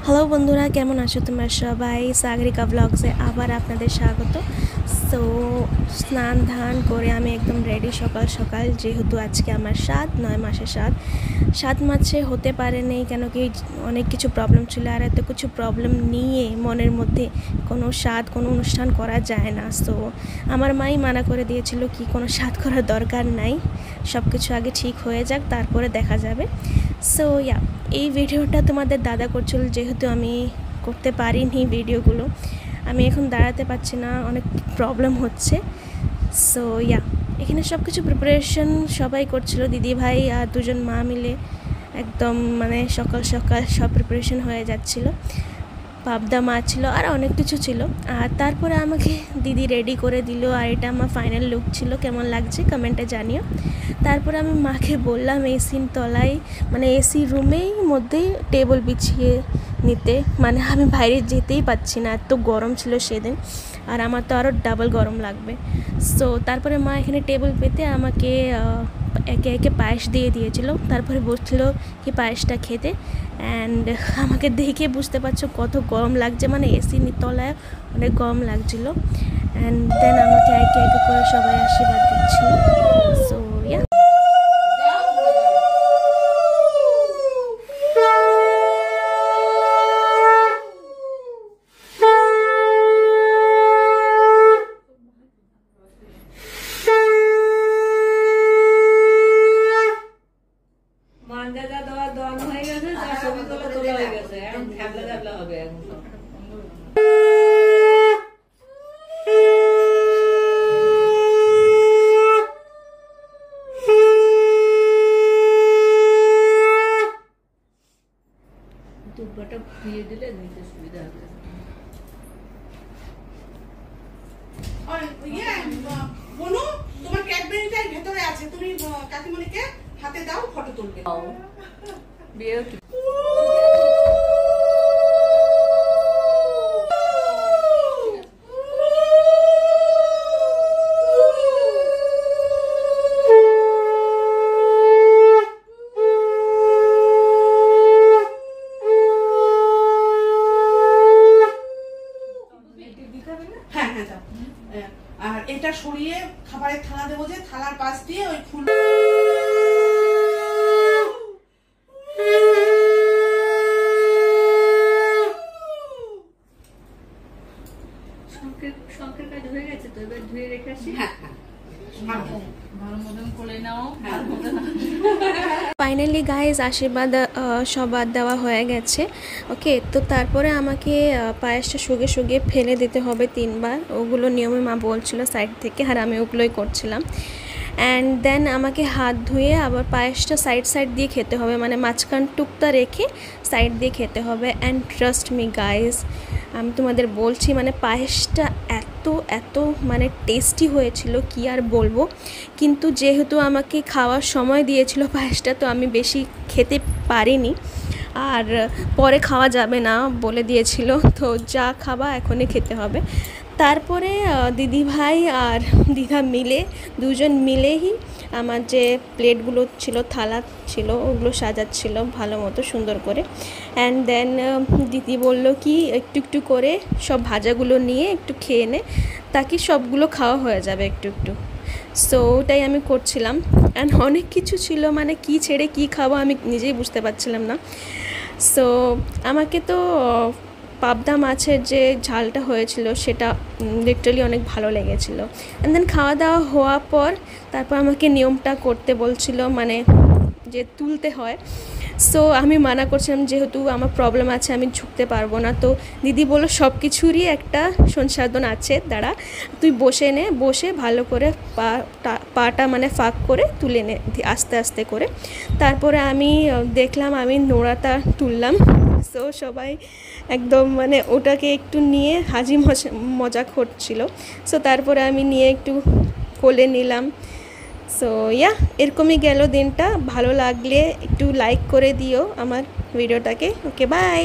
Hello বন্ধুরা, কেমন আছো তোমরা সবাই? সাগরিকা ব্লগসে আবার আপনাদের স্বাগত। সো স্নান ধান করে আমি একদম রেডি সকাল সকাল, যেহেতু আজকে আমার 9 মাসের 7 মাসে হতে পারে নেই, কেন কি অনেক কিছু প্রবলেম ছিল। আর এত কিছু প্রবলেম নিয়ে মনের মধ্যে কোনো অনুষ্ঠান করা যায় না। সো আমার মাই মানা করে দিয়েছিল কি কোনো করার দরকার নাই, সব কিছু আগে ঠিক হয়ে যাক, তারপরে দেখা যাবে। সো এই ভিডিওটা তোমাদের দাদা করছিল, যেহেতু আমি করতে পারিনি ভিডিওগুলো। আমি এখন দাঁড়াতে পারছি না, অনেক প্রবলেম হচ্ছে। সো এখানে সব কিছু প্রিপারেশন সবাই করছিল, দিদি ভাই আর দুজন মা মিলে একদম সকাল সকাল সব প্রিপারেশন হয়ে যাচ্ছিলো। পাবদা মাছ ছিল আর অনেক কিছু ছিল। আর তারপরে আমাকে দিদি রেডি করে দিল, আর এটা আমার ফাইনাল লুক ছিল। কেমন লাগছে কমেন্টে জানিও। তারপরে আমি মাকে বললাম এসির তলায়, এসি রুমেই মধ্যেই টেবিল বিছিয়ে নিতে, আমি বাইরে যেতেই পাচ্ছি না, এত গরম ছিল সেদিন, আর আমার তো আরও ডাবল গরম লাগবে। সো তারপরে মা এখানে টেবিল পেতে আমাকে একে একে পায়েস দিয়ে দিয়েছিল। তারপরে বলছিল কি পায়েসটা খেতে। অ্যান্ড আমাকে দেখে বুঝতে পারছো কত গরম লাগছে, এসির তলায় অনেক গরম লাগছিলো। অ্যান্ড দেন আমাকে একে একে করে সবাই আশীর্বাদ দিচ্ছিল। সো দুব্বাটা দিয়ে দিলে নিতে সুবিধা হবে। বনু, তোমার ক্যাডবেরিটার ভেতরে আছে, তুমি কাকিমণিকে হাতে দাও, ফটো তুলবে। বিউটি আর এটা সরিয়ে খাবারের থালা দেবো, যে থালার পাশ দিয়ে ওই ফুল শঙ্কের কাজ হয়ে গেছে তো, এবার ধুয়ে রেখে আসি। ভালো মতন করে নাও। ফাইনালি গাইজ আশীর্বাদ সবার দেওয়া হয়ে গেছে। ওকে, তো তারপরে আমাকে পায়েসটা শুগে ফেলে দিতে হবে 3 বার। ওগুলো নিয়মে মা বলছিল সাইড থেকে, আর আমি ওগুলোই করছিলাম। অ্যান্ড দেন আমাকে হাত ধুয়ে আবার পায়েসটা সাইড দিয়ে খেতে হবে, মাঝখান টুকটা রেখে সাইড দিয়ে খেতে হবে। অ্যান্ড ট্রাস্ট মি গাইজ, আমি তোমাদের বলছি পায়েসটা এত টেস্টি হয়েছিল, কি আর বলবো। কিন্তু যেহেতু আমাকে খাওয়ার সময় দিয়েছিল পায়েসটা, তো আমি বেশি খেতে পারিনি, আর পরে খাওয়া যাবে না বলে দিয়েছিল, তো যা খাওয়া এখনই খেতে হবে। তারপরে দিদি ভাই আর দিদা মিলে দুজন মিলেই আমার যে প্লেটগুলো ছিল, থালা ছিল, ওগুলো সাজাচ্ছিল ভালো মতো সুন্দর করে। অ্যান্ড দেন দিদি বলল কি একটু একটু করে সব ভাজাগুলো নিয়ে একটু খেয়ে নে, তাকে সবগুলো খাওয়া হয়ে যাবে একটু একটু। সো ওটাই আমি করছিলাম। অ্যান্ড অনেক কিছু ছিল, কি ছেড়ে কি খাবো আমি নিজেই বুঝতে পারছিলাম না। সো আমাকে তো পাবদা মাছের যে ঝালটা হয়েছিল সেটা লিটারালি অনেক ভালো লেগেছিলো। অ্যান্ড দেন খাওয়া দাওয়া হওয়ার পর তারপর আমাকে নিয়মটা করতে বলছিল, যে তুলতে হয়। সো আমি মানা করছিলাম, যেহেতু আমার প্রবলেম আছে, আমি ঝুঁকতে পারবো না। তো দিদি বললো সব কিছুরই একটা সংসাধন আছে, দাঁড়া তুই বসে ভালো করে পাটা ফাঁক করে তুলে নে আস্তে আস্তে করে। তারপরে আমি দেখলাম, আমি নোড়াটা তুললাম। সো সবাই একদম ওটাকে একটু নিয়ে হাজি মজা করছিল। সো তারপরে আমি নিয়ে একটু কোলে নিলাম। সো এরকমই গেল দিনটা। ভালো লাগলে একটু লাইক করে দিও আমার ভিডিওটাকে। ওকে, বাই।